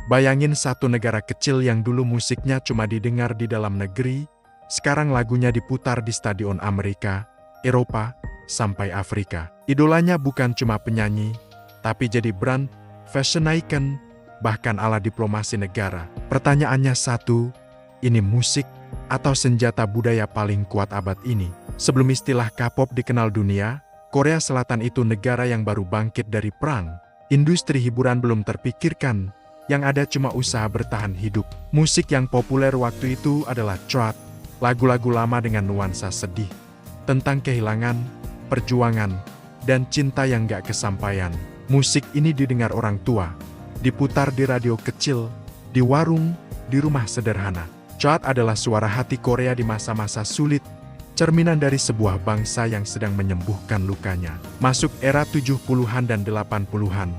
Bayangin satu negara kecil yang dulu musiknya cuma didengar di dalam negeri, sekarang lagunya diputar di stadion Amerika, Eropa, sampai Afrika. Idolanya bukan cuma penyanyi, tapi jadi brand, fashion icon, bahkan ala diplomasi negara. Pertanyaannya satu, ini musik atau senjata budaya paling kuat abad ini? Sebelum istilah K-pop dikenal dunia, Korea Selatan itu negara yang baru bangkit dari perang. Industri hiburan belum terpikirkan, yang ada cuma usaha bertahan hidup. Musik yang populer waktu itu adalah trad, lagu-lagu lama dengan nuansa sedih, tentang kehilangan, perjuangan, dan cinta yang gak kesampaian. Musik ini didengar orang tua, diputar di radio kecil, di warung, di rumah sederhana. Trad adalah suara hati Korea di masa-masa sulit, cerminan dari sebuah bangsa yang sedang menyembuhkan lukanya. Masuk era 70-an dan 80-an,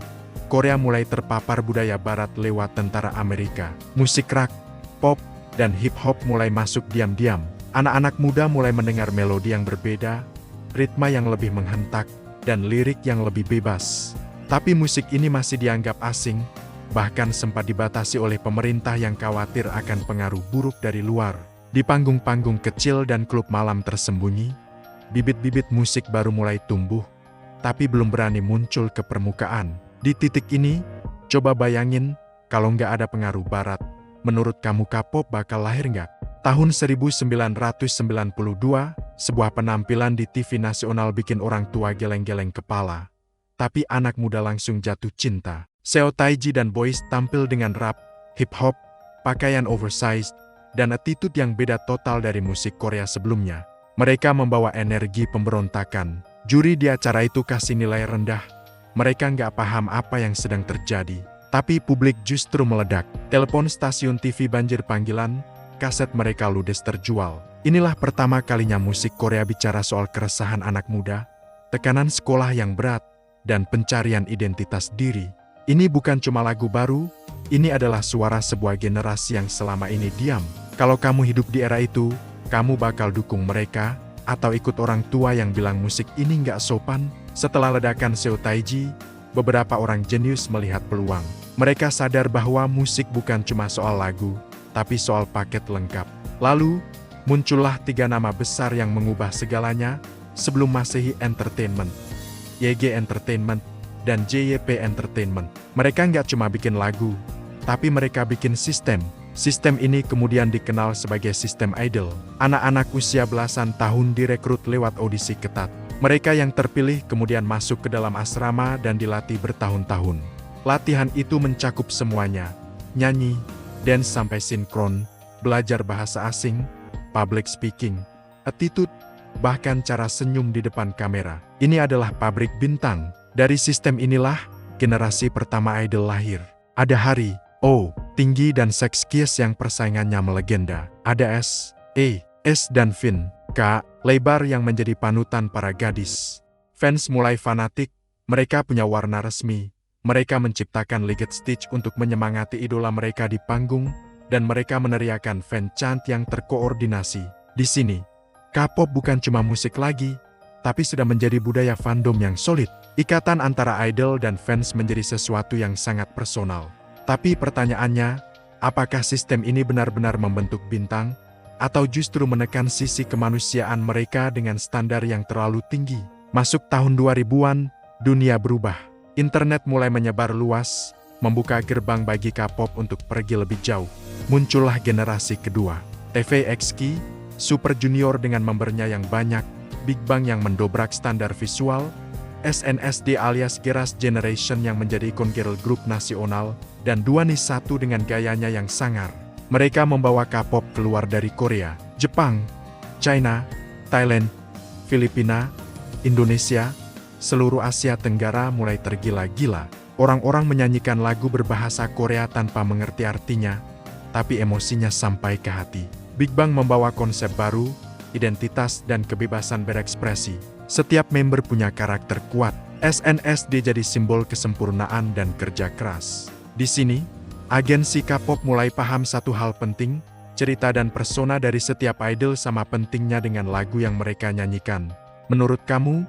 Korea mulai terpapar budaya barat lewat tentara Amerika. Musik rock, pop, dan hip-hop mulai masuk diam-diam. Anak-anak muda mulai mendengar melodi yang berbeda, ritme yang lebih menghentak, dan lirik yang lebih bebas. Tapi musik ini masih dianggap asing, bahkan sempat dibatasi oleh pemerintah yang khawatir akan pengaruh buruk dari luar. Di panggung-panggung kecil dan klub malam tersembunyi, bibit-bibit musik baru mulai tumbuh, tapi belum berani muncul ke permukaan. Di titik ini, coba bayangin, kalau nggak ada pengaruh barat, menurut kamu K-pop bakal lahir nggak? Tahun 1992, sebuah penampilan di TV nasional bikin orang tua geleng-geleng kepala. Tapi anak muda langsung jatuh cinta. Seo Taiji dan Boys tampil dengan rap, hip-hop, pakaian oversized, dan attitude yang beda total dari musik Korea sebelumnya. Mereka membawa energi pemberontakan. Juri di acara itu kasih nilai rendah. Mereka nggak paham apa yang sedang terjadi. Tapi publik justru meledak. Telepon stasiun TV banjir panggilan, kaset mereka ludes terjual. Inilah pertama kalinya musik Korea bicara soal keresahan anak muda, tekanan sekolah yang berat, dan pencarian identitas diri. Ini bukan cuma lagu baru, ini adalah suara sebuah generasi yang selama ini diam. Kalau kamu hidup di era itu, kamu bakal dukung mereka, atau ikut orang tua yang bilang musik ini nggak sopan? Setelah ledakan Seo Taiji, beberapa orang jenius melihat peluang. Mereka sadar bahwa musik bukan cuma soal lagu, tapi soal paket lengkap. Lalu, muncullah 3 nama besar yang mengubah segalanya sebelum Masehi Entertainment, YG Entertainment, dan JYP Entertainment. Mereka nggak cuma bikin lagu, tapi mereka bikin sistem. Sistem ini kemudian dikenal sebagai sistem idol. Anak-anak usia belasan tahun direkrut lewat audisi ketat. Mereka yang terpilih kemudian masuk ke dalam asrama dan dilatih bertahun-tahun. Latihan itu mencakup semuanya, nyanyi, dance sampai sinkron, belajar bahasa asing, public speaking, attitude, bahkan cara senyum di depan kamera. Ini adalah pabrik bintang. Dari sistem inilah, generasi pertama idol lahir. Ada Hari, O, tinggi dan seksius yang persaingannya melegenda. Ada S, E, S dan Fin, K, lebar yang menjadi panutan para gadis. Fans mulai fanatik, mereka punya warna resmi. Mereka menciptakan liget stitch untuk menyemangati idola mereka di panggung, dan mereka meneriakan fan chant yang terkoordinasi. Di sini, K-pop bukan cuma musik lagi, tapi sudah menjadi budaya fandom yang solid. Ikatan antara idol dan fans menjadi sesuatu yang sangat personal. Tapi pertanyaannya, apakah sistem ini benar-benar membentuk bintang, atau justru menekan sisi kemanusiaan mereka dengan standar yang terlalu tinggi? Masuk tahun 2000-an, dunia berubah. Internet mulai menyebar luas, membuka gerbang bagi K-pop untuk pergi lebih jauh. Muncullah generasi kedua, TVXQ, Super Junior dengan membernya yang banyak, Big Bang yang mendobrak standar visual, SNSD alias Girls' Generation yang menjadi ikon girl group nasional, dan 2NE1 dengan gayanya yang sangar. Mereka membawa K-pop keluar dari Korea, Jepang, China, Thailand, Filipina, Indonesia, seluruh Asia Tenggara mulai tergila-gila. Orang-orang menyanyikan lagu berbahasa Korea tanpa mengerti artinya, tapi emosinya sampai ke hati. Big Bang membawa konsep baru, identitas dan kebebasan berekspresi. Setiap member punya karakter kuat. SNSD jadi simbol kesempurnaan dan kerja keras. Di sini, agensi K-pop mulai paham satu hal penting, cerita dan persona dari setiap idol sama pentingnya dengan lagu yang mereka nyanyikan. Menurut kamu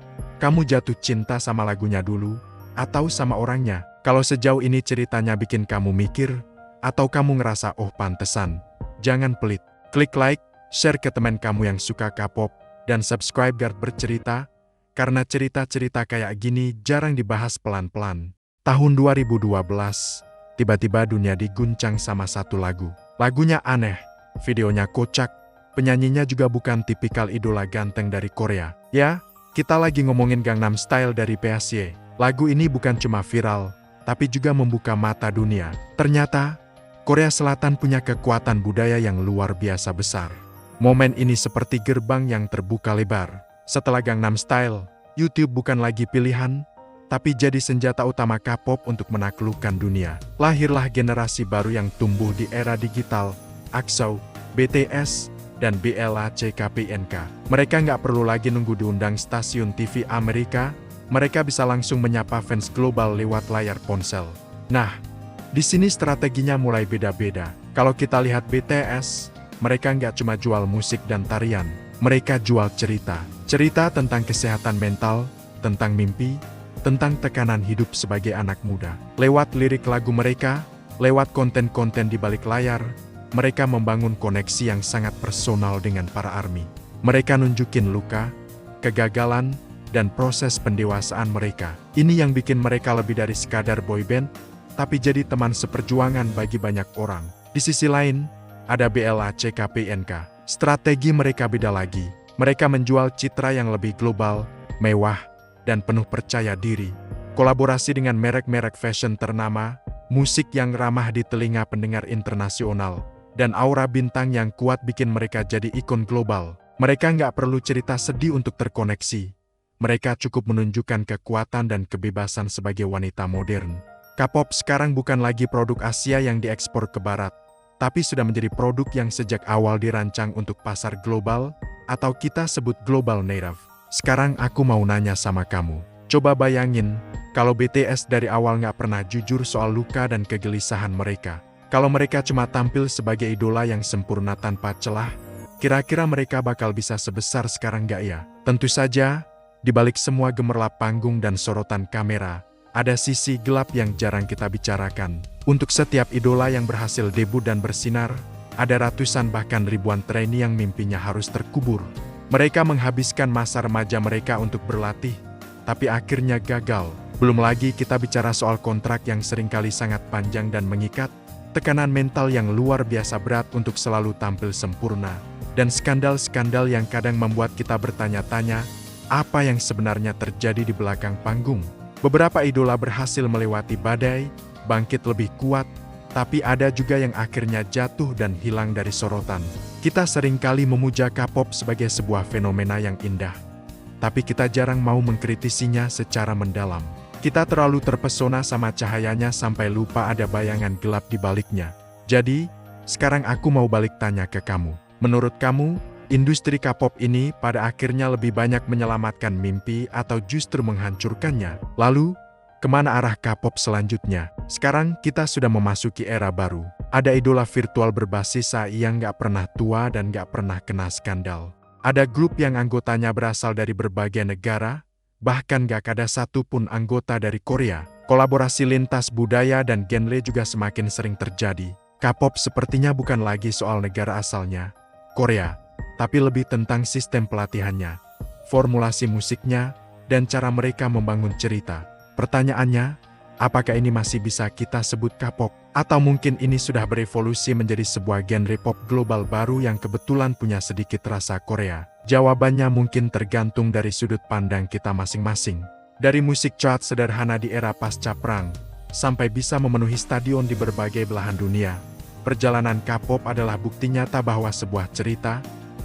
jatuh cinta sama lagunya dulu, atau sama orangnya? Kalau sejauh ini ceritanya bikin kamu mikir, Atau kamu ngerasa oh pantesan? Jangan pelit. Klik like, share ke teman kamu yang suka K-pop, dan subscribe Gard Bercerita, karena cerita-cerita kayak gini jarang dibahas pelan-pelan. Tahun 2012, tiba-tiba dunia diguncang sama satu lagu. Lagunya aneh, videonya kocak, penyanyinya juga bukan tipikal idola ganteng dari Korea. Ya, kita lagi ngomongin Gangnam Style dari PSY. Lagu ini bukan cuma viral, tapi juga membuka mata dunia. Ternyata, Korea Selatan punya kekuatan budaya yang luar biasa besar. Momen ini seperti gerbang yang terbuka lebar. Setelah Gangnam Style, YouTube bukan lagi pilihan, tapi jadi senjata utama K-pop untuk menaklukkan dunia. Lahirlah generasi baru yang tumbuh di era digital, EXO, BTS, dan BLACKPNK. Mereka nggak perlu lagi nunggu diundang stasiun TV Amerika, mereka bisa langsung menyapa fans global lewat layar ponsel. Nah, di sini strateginya mulai beda-beda. Kalau kita lihat BTS, mereka nggak cuma jual musik dan tarian, mereka jual cerita. Cerita tentang kesehatan mental, tentang mimpi, tentang tekanan hidup sebagai anak muda. Lewat lirik lagu mereka, lewat konten-konten di balik layar, mereka membangun koneksi yang sangat personal dengan para ARMY. Mereka nunjukin luka, kegagalan, dan proses pendewasaan mereka. Ini yang bikin mereka lebih dari sekadar boyband, tapi jadi teman seperjuangan bagi banyak orang. Di sisi lain, ada BLACKPNK. Strategi mereka beda lagi. Mereka menjual citra yang lebih global, mewah, dan penuh percaya diri. Kolaborasi dengan merek-merek fashion ternama, musik yang ramah di telinga pendengar internasional, dan aura bintang yang kuat bikin mereka jadi ikon global. Mereka nggak perlu cerita sedih untuk terkoneksi. Mereka cukup menunjukkan kekuatan dan kebebasan sebagai wanita modern. K-pop sekarang bukan lagi produk Asia yang diekspor ke Barat, tapi sudah menjadi produk yang sejak awal dirancang untuk pasar global, atau kita sebut global native. Sekarang aku mau nanya sama kamu. Coba bayangin, kalau BTS dari awal nggak pernah jujur soal luka dan kegelisahan mereka. Kalau mereka cuma tampil sebagai idola yang sempurna tanpa celah, kira-kira mereka bakal bisa sebesar sekarang nggak ya? Tentu saja, di balik semua gemerlap panggung dan sorotan kamera, ada sisi gelap yang jarang kita bicarakan. Untuk setiap idola yang berhasil debut dan bersinar, ada ratusan bahkan ribuan trainee yang mimpinya harus terkubur. Mereka menghabiskan masa remaja mereka untuk berlatih, tapi akhirnya gagal. Belum lagi kita bicara soal kontrak yang seringkali sangat panjang dan mengikat, tekanan mental yang luar biasa berat untuk selalu tampil sempurna, dan skandal-skandal yang kadang membuat kita bertanya-tanya, apa yang sebenarnya terjadi di belakang panggung. Beberapa idola berhasil melewati badai, bangkit lebih kuat, tapi ada juga yang akhirnya jatuh dan hilang dari sorotan. Kita seringkali memuja K-pop sebagai sebuah fenomena yang indah, tapi kita jarang mau mengkritisinya secara mendalam. Kita terlalu terpesona sama cahayanya sampai lupa ada bayangan gelap di baliknya. Jadi, sekarang aku mau balik tanya ke kamu. Menurut kamu, industri K-pop ini pada akhirnya lebih banyak menyelamatkan mimpi atau justru menghancurkannya? Lalu, kemana arah K-pop selanjutnya? Sekarang kita sudah memasuki era baru. Ada idola virtual berbasis AI yang nggak pernah tua dan nggak pernah kena skandal. Ada grup yang anggotanya berasal dari berbagai negara, bahkan nggak ada satupun anggota dari Korea. Kolaborasi lintas budaya dan genre juga semakin sering terjadi. K-pop sepertinya bukan lagi soal negara asalnya, Korea, tapi lebih tentang sistem pelatihannya, formulasi musiknya, dan cara mereka membangun cerita. Pertanyaannya, apakah ini masih bisa kita sebut K-pop? Atau mungkin ini sudah berevolusi menjadi sebuah genre pop global baru yang kebetulan punya sedikit rasa Korea? Jawabannya mungkin tergantung dari sudut pandang kita masing-masing. Dari musik chart sederhana di era pasca perang, sampai bisa memenuhi stadion di berbagai belahan dunia, perjalanan K-pop adalah bukti nyata bahwa sebuah cerita,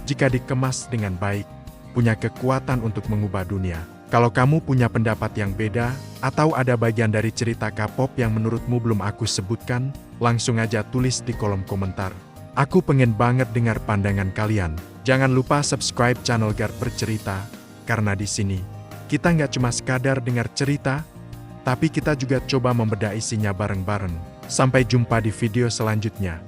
jika dikemas dengan baik, punya kekuatan untuk mengubah dunia. Kalau kamu punya pendapat yang beda, atau ada bagian dari cerita K-pop yang menurutmu belum aku sebutkan, langsung aja tulis di kolom komentar. Aku pengen banget dengar pandangan kalian. Jangan lupa subscribe channel Gard Bercerita, karena di sini, kita nggak cuma sekadar dengar cerita, tapi kita juga coba membedah isinya bareng-bareng. Sampai jumpa di video selanjutnya.